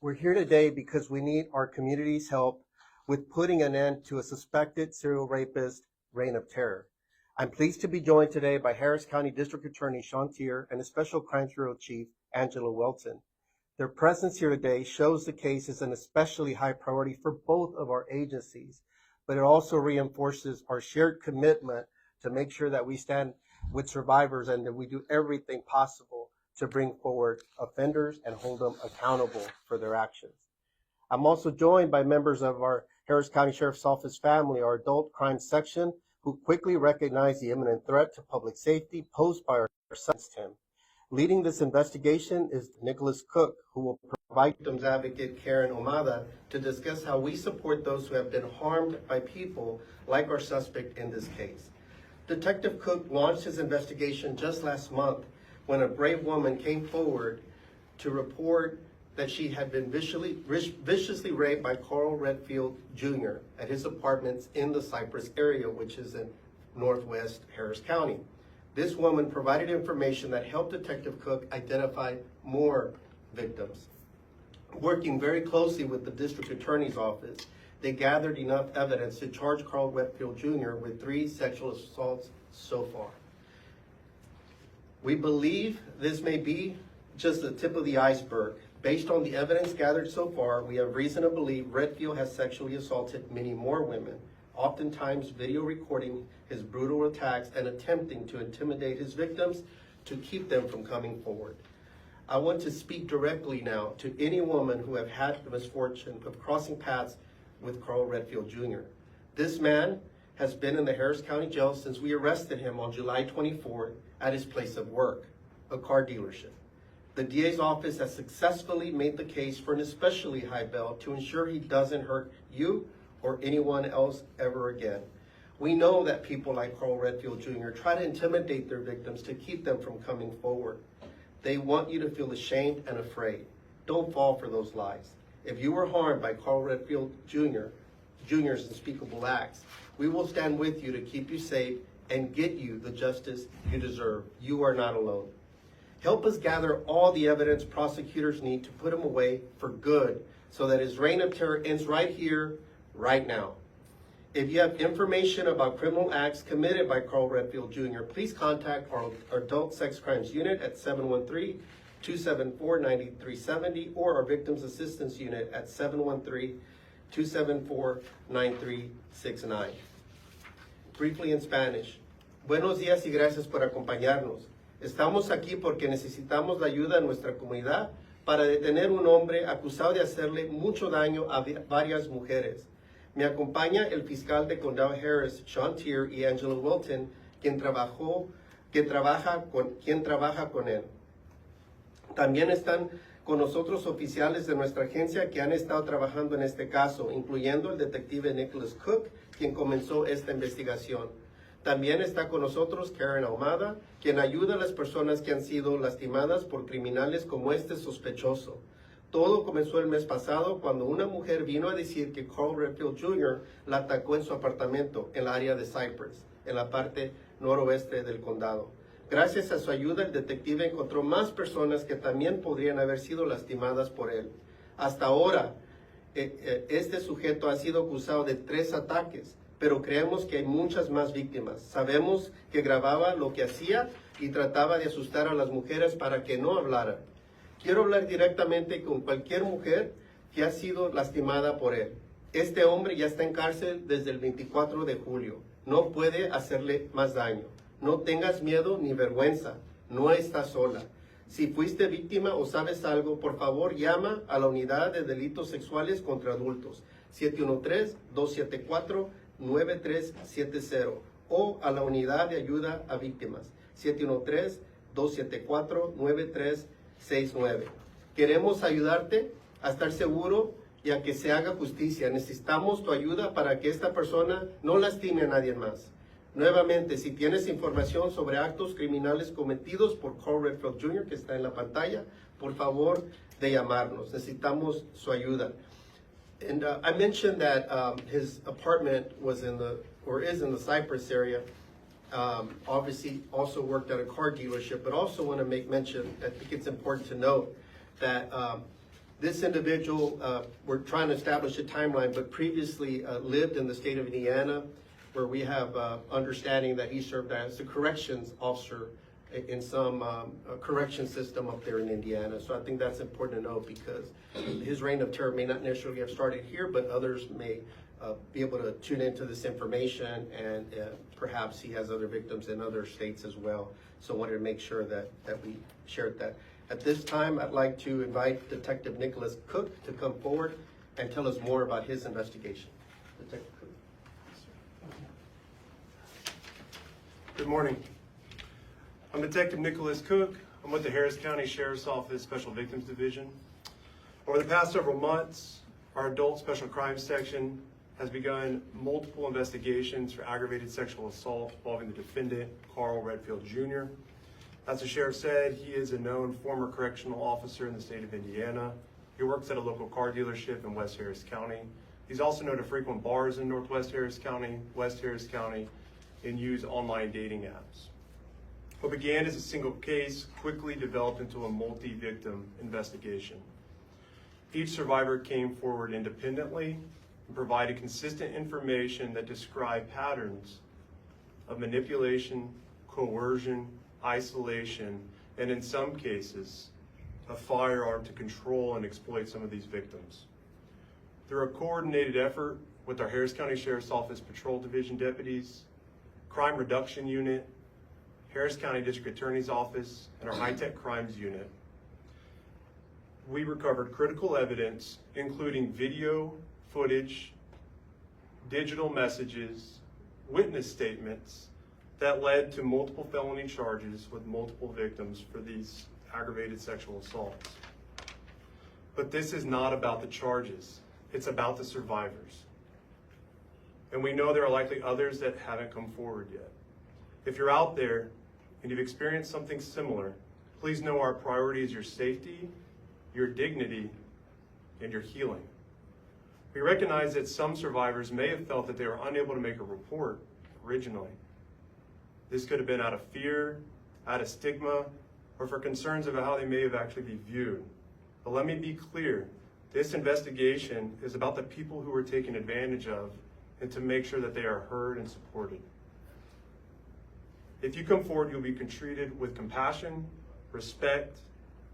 We're here today because we need our community's help with putting an end to a suspected serial rapist reign of terror. I'm pleased to be joined today by Harris County District Attorney Sean Tier and the Special Crimes Bureau Chief Angelo Welton. Their presence here today shows the case is an especially high priority for both of our agencies, but it also reinforces our shared commitment to make sure that we stand with survivors and that we do everything possible to bring forward offenders and hold them accountable for their actions. I'm also joined by members of our Harris County Sheriff's Office family, our adult crime section, who quickly recognized the imminent threat to public safety posed by our son, Tim. Leading this investigation is Nicholas Cook, who will provide victims advocate Karen Omada to discuss how we support those who have been harmed by people like our suspect in this case. Detective Cook launched his investigation just last month when a brave woman came forward to report that she had been viciously raped by Carl Redfield Jr. at his apartments in the Cypress area, which is in northwest Harris County. This woman provided information that helped Detective Cook identify more victims. Working very closely with the District Attorney's Office, they gathered enough evidence to charge Carl Redfield Jr. with 3 sexual assaults so far. We believe this may be just the tip of the iceberg. Based on the evidence gathered so far, we have reason to believe Redfield has sexually assaulted many more women, oftentimes video recording his brutal attacks and attempting to intimidate his victims to keep them from coming forward. I want to speak directly now to any woman who have had the misfortune of crossing paths with Carl Redfield Jr. This man has been in the Harris County Jail since we arrested him on July 24th at his place of work, a car dealership. The DA's office has successfully made the case for an especially high bail to ensure he doesn't hurt you or anyone else ever again. We know that people like Carl Redfield Jr. try to intimidate their victims to keep them from coming forward. They want you to feel ashamed and afraid. Don't fall for those lies. If you were harmed by Carl Redfield Jr.'s unspeakable acts, we will stand with you to keep you safe and get you the justice you deserve. You are not alone. Help us gather all the evidence prosecutors need to put him away for good so that his reign of terror ends right here, right now. If you have information about criminal acts committed by Carl Redfield Jr., please contact our Adult Sex Crimes Unit at 713-274-9370 or our Victims Assistance Unit at 713-274-9369. Briefly in Spanish. Buenos días y gracias por acompañarnos. Estamos aquí porque necesitamos la ayuda de nuestra comunidad para detener un hombre acusado de hacerle mucho daño a varias mujeres. Me acompaña el fiscal de Condado Harris, Sean Tier, y Angelo Welton, quien trabaja con él. También están con nosotros oficiales de nuestra agencia que han estado trabajando en este caso, incluyendo el detective Nicholas Cook, quien comenzó esta investigación. También está con nosotros Karen Ahumada, quien ayuda a las personas que han sido lastimadas por criminales como este sospechoso. Todo comenzó el mes pasado cuando una mujer vino a decir que Carl Redfield Jr. la atacó en su apartamento en el área de Cypress, en la parte noroeste del condado. Gracias a su ayuda, el detective encontró más personas que también podrían haber sido lastimadas por él. Hasta ahora, este sujeto ha sido acusado de 3 ataques, pero creemos que hay muchas más víctimas. Sabemos que grababa lo que hacía y trataba de asustar a las mujeres para que no hablaran. Quiero hablar directamente con cualquier mujer que ha sido lastimada por él. Este hombre ya está en cárcel desde el 24 de julio. No puede hacerle más daño. No tengas miedo ni vergüenza. No estás sola. Si fuiste víctima o sabes algo, por favor llama a la Unidad de Delitos Sexuales contra Adultos, 713-274-9370, o a la Unidad de Ayuda a Víctimas, 713-274-9369. Queremos ayudarte a estar seguro y a que se haga justicia. Necesitamos tu ayuda para que esta persona no lastime a nadie más. Nuevamente, si tienes información sobre actos criminales cometidos por Carl Redfield Jr., que está en la pantalla, por favor de llamarnos. Necesitamos su ayuda. And I mentioned that his apartment was is in the Cypress area. Obviously, also worked at a car dealership, but also want to make mention, I think it's important to note that This individual, we're trying to establish a timeline, but previously lived in the state of Indiana, where we have understanding that he served as a corrections officer in some correction system up there in Indiana. So I think that's important to note, because his reign of terror may not necessarily have started here, but others may be able to tune into this information, and perhaps he has other victims in other states as well. So I wanted to make sure that we shared that. At this time, I'd like to invite Detective Nicholas Cook to come forward and tell us more about his investigation. Detective Cook. Good morning. I'm Detective Nicholas Cook. I'm with the Harris County Sheriff's Office Special Victims Division. Over the past several months, our Adult Special Crimes Section has begun multiple investigations for aggravated sexual assault involving the defendant, Carl Redfield Jr. As the sheriff said, he is a known former correctional officer in the state of Indiana. He works at a local car dealership in West Harris County. He's also known to frequent bars in Northwest Harris County, West Harris County, and use online dating apps. What began as a single case quickly developed into a multi-victim investigation. Each survivor came forward independently and provided consistent information that described patterns of manipulation, coercion, isolation, and in some cases, a firearm to control and exploit some of these victims. Through a coordinated effort with our Harris County Sheriff's Office Patrol Division deputies, Crime Reduction Unit, Harris County District Attorney's Office, and our High-Tech Crimes Unit, we recovered critical evidence, including video footage, digital messages, witness statements, that led to multiple felony charges with multiple victims for these aggravated sexual assaults. But this is not about the charges, it's about the survivors. And we know there are likely others that haven't come forward yet. If you're out there and you've experienced something similar, please know our priority is your safety, your dignity, and your healing. We recognize that some survivors may have felt that they were unable to make a report originally. This could have been out of fear, out of stigma, or for concerns about how they may have actually been viewed. But let me be clear, this investigation is about the people who were taken advantage of, and to make sure that they are heard and supported. If you come forward, you'll be treated with compassion, respect,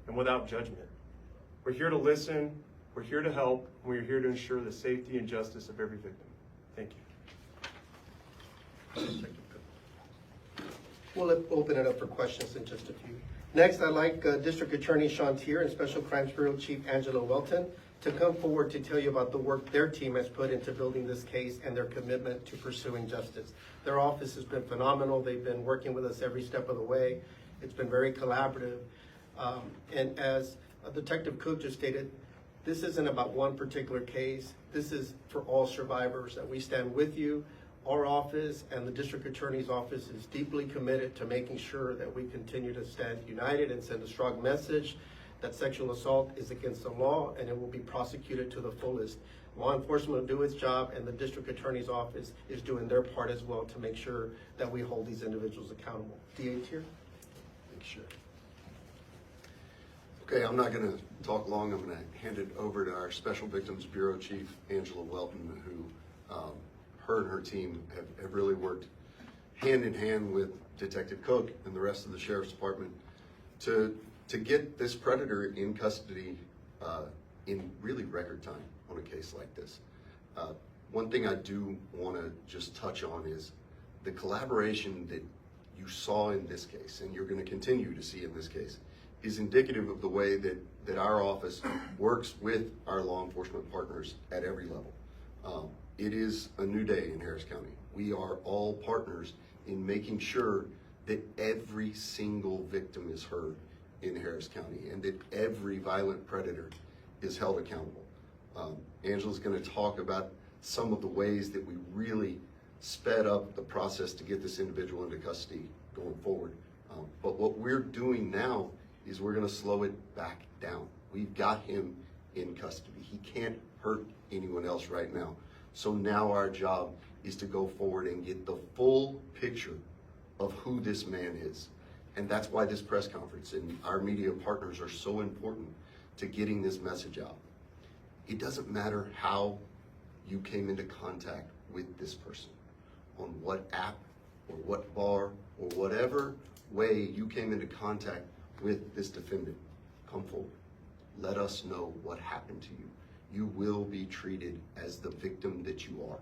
and without judgment. We're here to listen, we're here to help, and we're here to ensure the safety and justice of every victim. Thank you. We'll open it up for questions in just a few. Next, I'd like District Attorney Shantier and Special Crimes Bureau Chief Angelo Welton to come forward to tell you about the work their team has put into building this case and their commitment to pursuing justice. Their office has been phenomenal. They've been working with us every step of the way. It's been very collaborative. And as Detective Cook just stated, this isn't about one particular case. This is for all survivors, that we stand with you. Our office and the District Attorney's Office is deeply committed to making sure that we continue to stand united and send a strong message that sexual assault is against the law and it will be prosecuted to the fullest. Law enforcement will do its job, and the District Attorney's Office is doing their part as well to make sure that we hold these individuals accountable. DA Tier? Sure. Okay, I'm not going to talk long. I'm going to hand it over to our Special Victims Bureau Chief, Angelo Welton, who her and her team have really worked hand in hand with Detective Cook and the rest of the Sheriff's Department to get this predator in custody in really record time on a case like this. One thing I do want to just touch on is the collaboration that you saw in this case, and you're going to continue to see in this case, is indicative of the way that our office works with our law enforcement partners at every level. It is a new day in Harris County. We are all partners in making sure that every single victim is heard in Harris County and that every violent predator is held accountable. Angela's going to talk about some of the ways that we really sped up the process to get this individual into custody going forward. But what we're doing now is we're going to slow it back down. We've got him in custody. He can't hurt anyone else right now. So now our job is to go forward and get the full picture of who this man is. And that's why this press conference and our media partners are so important, to getting this message out. It doesn't matter how you came into contact with this person, on what app or what bar or whatever way you came into contact with this defendant. Come forward. Let us know what happened to you. You will be treated as the victim that you are.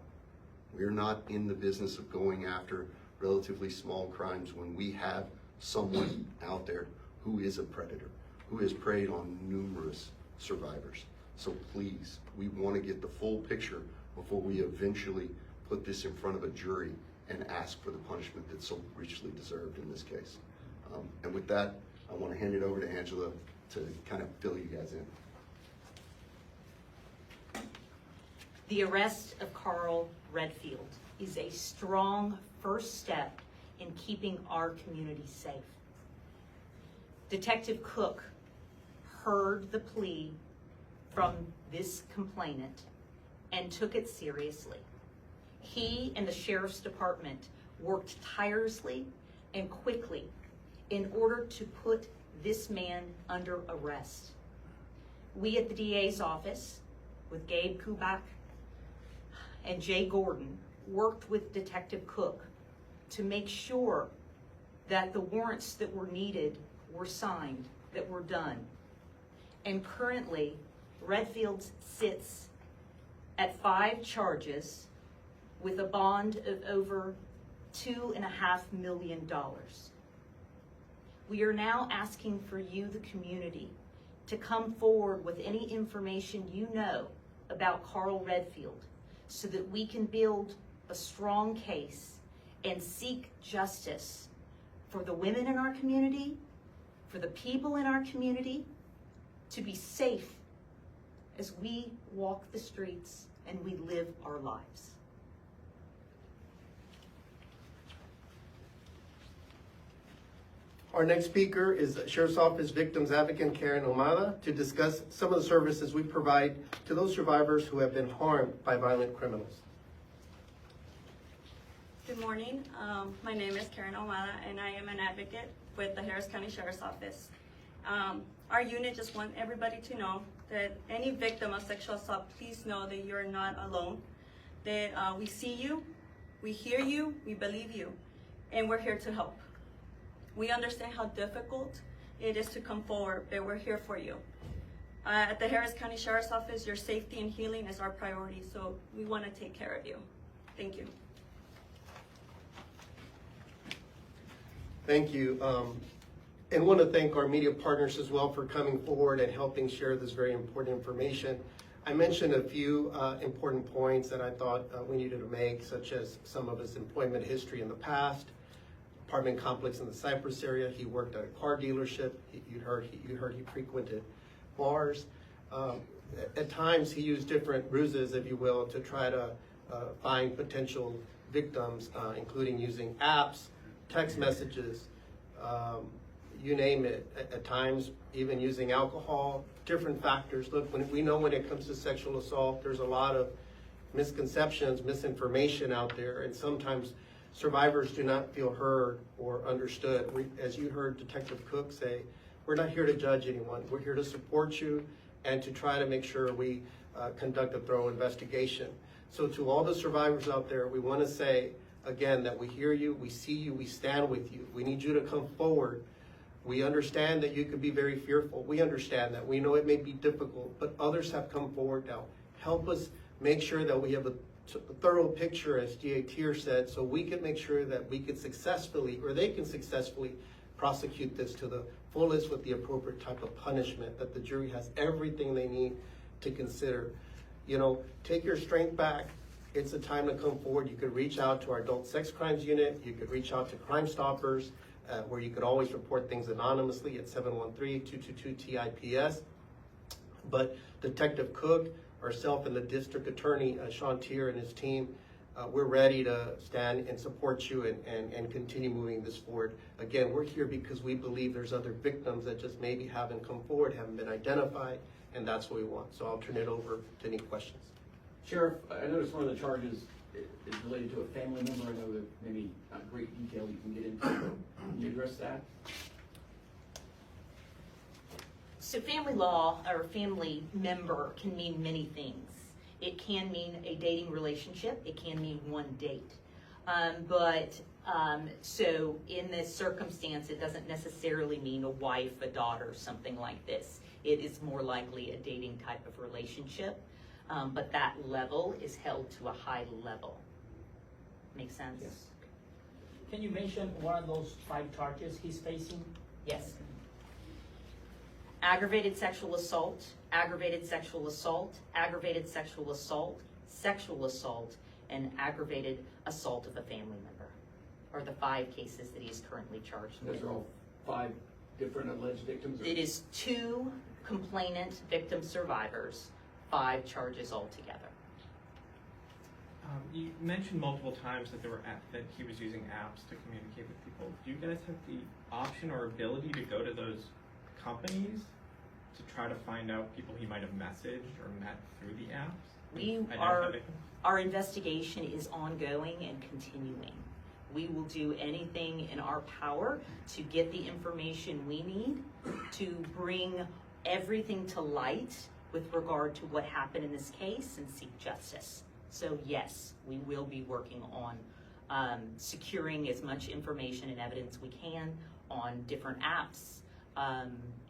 We're not in the business of going after relatively small crimes when we have someone out there who is a predator, who has preyed on numerous survivors. So please, we want to get the full picture before we eventually put this in front of a jury and ask for the punishment that's so richly deserved in this case. And with that, I want to hand it over to Angelo to kind of fill you guys in. The arrest of Carl Redfield is a strong first step in keeping our community safe. Detective Cook heard the plea from this complainant and took it seriously. He and the Sheriff's Department worked tirelessly and quickly in order to put this man under arrest. We at the DA's office, with Gabe Kubak and Jay Gordon, worked with Detective Cook to make sure that the warrants that were needed were signed, that were done. And currently, Redfield sits at 5 charges with a bond of over $2.5 million. We are now asking for you, the community, to come forward with any information you know about Carl Redfield so that we can build a strong case and seek justice for the women in our community, for the people in our community, to be safe as we walk the streets and we live our lives. Our next speaker is Sheriff's Office Victims Advocate Karen Omada to discuss some of the services we provide to those survivors who have been harmed by violent criminals. Good morning. My name is Karen Omada, and I am an advocate with the Harris County Sheriff's Office. Our unit just wants everybody to know that any victim of sexual assault, please know that you're not alone, that we see you, we hear you, we believe you, and we're here to help. We understand how difficult it is to come forward, but we're here for you. At the Harris County Sheriff's Office, your safety and healing is our priority, so we want to take care of you. Thank you. Thank you. And want to thank our media partners as well for coming forward and helping share this very important information. I mentioned a few important points that I thought we needed to make, such as some of his employment history in the past, apartment complex in the Cypress area. He worked at a car dealership. You heard he frequented bars. At times he used different ruses, if you will, to try to find potential victims, including using apps, text messages, you name it. At times even using alcohol, different factors. Look, we know when it comes to sexual assault, there's a lot of misconceptions, misinformation out there, and sometimes survivors do not feel heard or understood. As you heard Detective Cook say, we're not here to judge anyone. We're here to support you and to try to make sure we conduct a thorough investigation. So to all the survivors out there, we want to say, again, that we hear you, we see you, we stand with you. We need you to come forward. We understand that you could be very fearful. We understand that. We know it may be difficult, but others have come forward now. Help us make sure that we have a thorough picture, as DA Tier said, so we can make sure that we can successfully, or they can successfully prosecute this to the fullest with the appropriate type of punishment, that the jury has everything they need to consider. You know, take your strength back. It's a time to come forward. You could reach out to our Adult Sex Crimes Unit. You could reach out to Crime Stoppers, where you could always report things anonymously at 713-222-TIPS. But Detective Cook, ourselves, and the District Attorney, Sean Tier, and his team, we're ready to stand and support you and continue moving this forward. Again, we're here because we believe there's other victims that just maybe haven't come forward, haven't been identified, and that's what we want. So I'll turn it over to any questions. Sheriff, I noticed one of the charges is related to a family member. I know that maybe not great detail you can get into. Can you address that? So family law or family member can mean many things. It can mean a dating relationship. It can mean one date. So in this circumstance, it doesn't necessarily mean a wife, a daughter, something like this. It is more likely a dating type of relationship, but that level is held to a high level. Make sense? Yes. Can you mention one of those 5 charges he's facing? Yes. Aggravated sexual assault, aggravated sexual assault, aggravated sexual assault, sexual assault, and aggravated assault of a family member are the 5 cases that he is currently charged with. Those are all 5 different alleged victims? Or? It is 2 complainant victim survivors, 5 charges altogether. You mentioned multiple times that that he was using apps to communicate with people. Do you guys have the option or ability to go to those companies to try to find out people he might have messaged or met through the apps? Our investigation is ongoing and continuing. We will do anything in our power to get the information we need to bring everything to light with regard to what happened in this case and seek justice. So yes, we will be working on securing as much information and evidence we can on different apps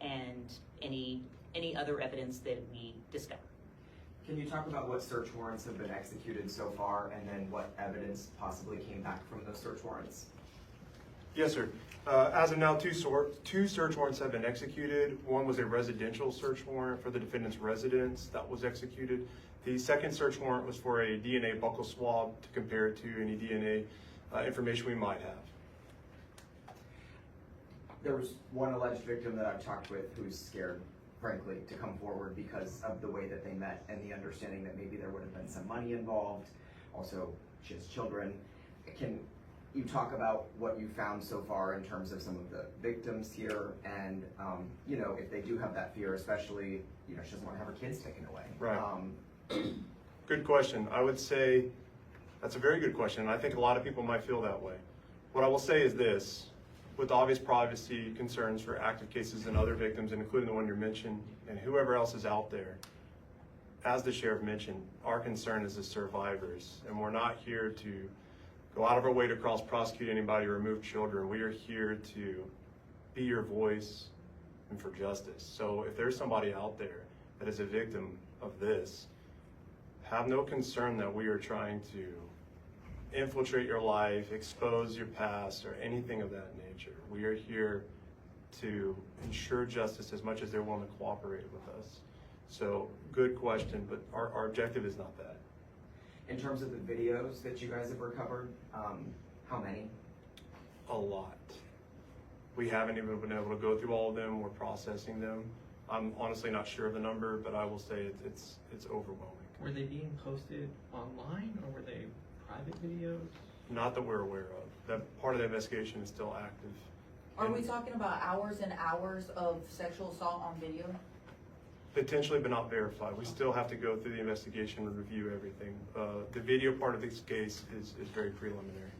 and any other evidence that we discover. Can you talk about what search warrants have been executed so far, and then what evidence possibly came back from those search warrants? Yes, sir. As of now, two search warrants have been executed. One was a residential search warrant for the defendant's residence that was executed. The second search warrant was for a DNA buccal swab to compare it to any DNA information we might have. There was one alleged victim that I've talked with who's scared, frankly, to come forward because of the way that they met and the understanding that maybe there would have been some money involved. Also, she has children. Can you talk about what you found so far in terms of some of the victims here and, you know, if they do have that fear, especially, you know, she doesn't want to have her kids taken away. Right. Good question. I would say that's a very good question. I think a lot of people might feel that way. What I will say is this. With obvious privacy concerns for active cases and other victims, and including the one you mentioned, and whoever else is out there, as the sheriff mentioned, our concern is the survivors, and we're not here to go out of our way to cross-prosecute anybody or remove children. We are here to be your voice and for justice. So if there's somebody out there that is a victim of this, have no concern that we are trying to infiltrate your life, expose your past, or anything of that nature. We are here to ensure justice as much as they're willing to cooperate with us. So, good question, but our objective is not that. In terms of the videos that you guys have recovered, how many? A lot. We haven't even been able to go through all of them. We're processing them. I'm honestly not sure of the number, but I will say it's overwhelming. Were they being posted online or were they private videos? Not that we're aware of. That part of the investigation is still active. Are we talking about hours and hours of sexual assault on video? Potentially, but not verified. We still have to go through the investigation and review everything. The video part of this case is very preliminary.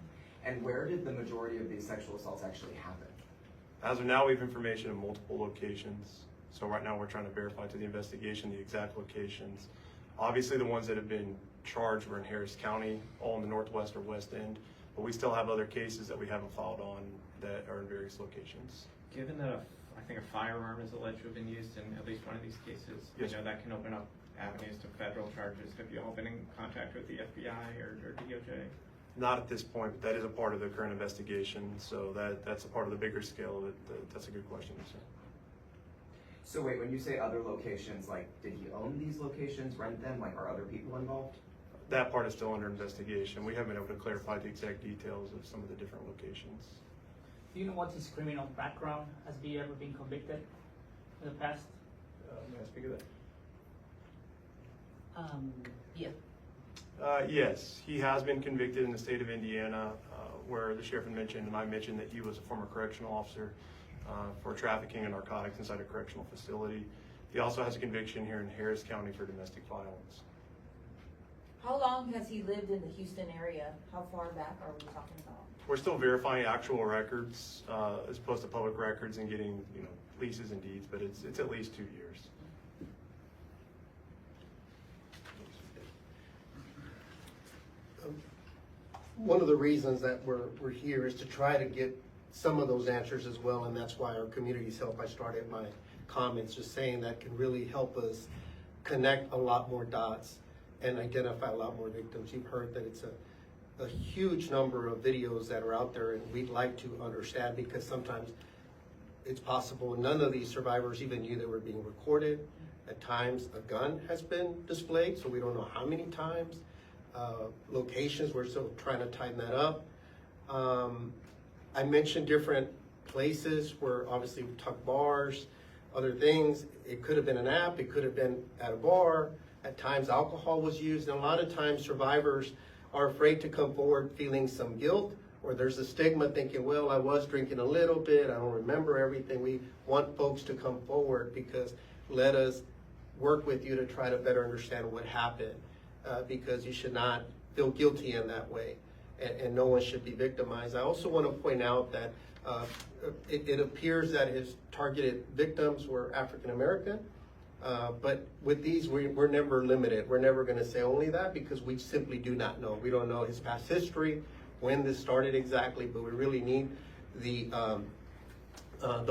And where did the majority of these sexual assaults actually happen? As of now, we have information in multiple locations. So right now we're trying to verify through the investigation the exact locations. Obviously the ones that have been charged were in Harris County, all in the northwest or west end, but we still have other cases that we haven't filed on that are in various locations. Given that I think a firearm is alleged to have been used in at least one of these cases, Yes. I know that can open up avenues to federal charges. Have you all been in contact with the FBI or DOJ? Not at this point, but that is a part of the current investigation, so that's a part of the bigger scale of it. That's a good question, sir. So wait, when you say other locations, like, did he own these locations, rent them, like, are other people involved? That part is still under investigation. We haven't been able to clarify the exact details of some of the different locations. Do you know what his criminal background? Has he ever been convicted in the past? May I speak of that? Yeah. Yes, he has been convicted in the state of Indiana, where the sheriff had mentioned, and I mentioned that he was a former correctional officer for trafficking and narcotics inside a correctional facility. He also has a conviction here in Harris County for domestic violence. How long has he lived in the Houston area? How far back are we talking about? We're still verifying actual records as opposed to public records and getting leases and deeds, but it's at least 2 years. One of the reasons that we're here is to try to get some of those answers as well, and that's why our community's help, I started my comments just saying that can really help us connect a lot more dots and identify a lot more victims. You've heard that it's a huge number of videos that are out there, and we'd like to understand, because sometimes it's possible none of these survivors even knew they were being recorded. At times a gun has been displayed, so we don't know how many times. Locations, we're still trying to tighten that up. I mentioned different places where obviously we talk bars, other things. It could have been an app, it could have been at a bar. At times alcohol was used, and a lot of times survivors are afraid to come forward feeling some guilt, or there's a stigma thinking, well, I was drinking a little bit, I don't remember everything. We want folks to come forward, because let us work with you to try to better understand what happened, because you should not feel guilty in that way, and no one should be victimized. I also want to point out that it appears that his targeted victims were African American, but with these, we're never limited. We're never going to say only that, because we simply do not know. We don't know his past history, when this started exactly, but we really need the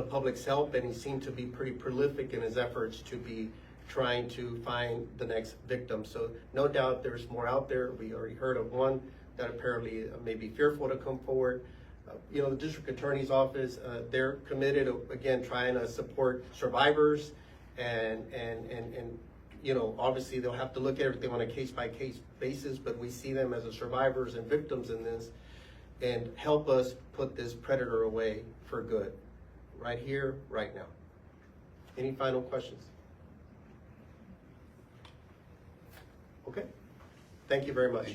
public's help, and he seemed to be pretty prolific in his efforts to be trying to find the next victim. So no doubt there's more out there. We already heard of one that apparently may be fearful to come forward. You know, the district attorney's office, they're committed, again, trying to support survivors, and you know, obviously they'll have to look at everything on a case-by-case basis, but we see them as the survivors and victims in this, and help us put this predator away for good, right here, right now. Any final questions? Okay, thank you very much.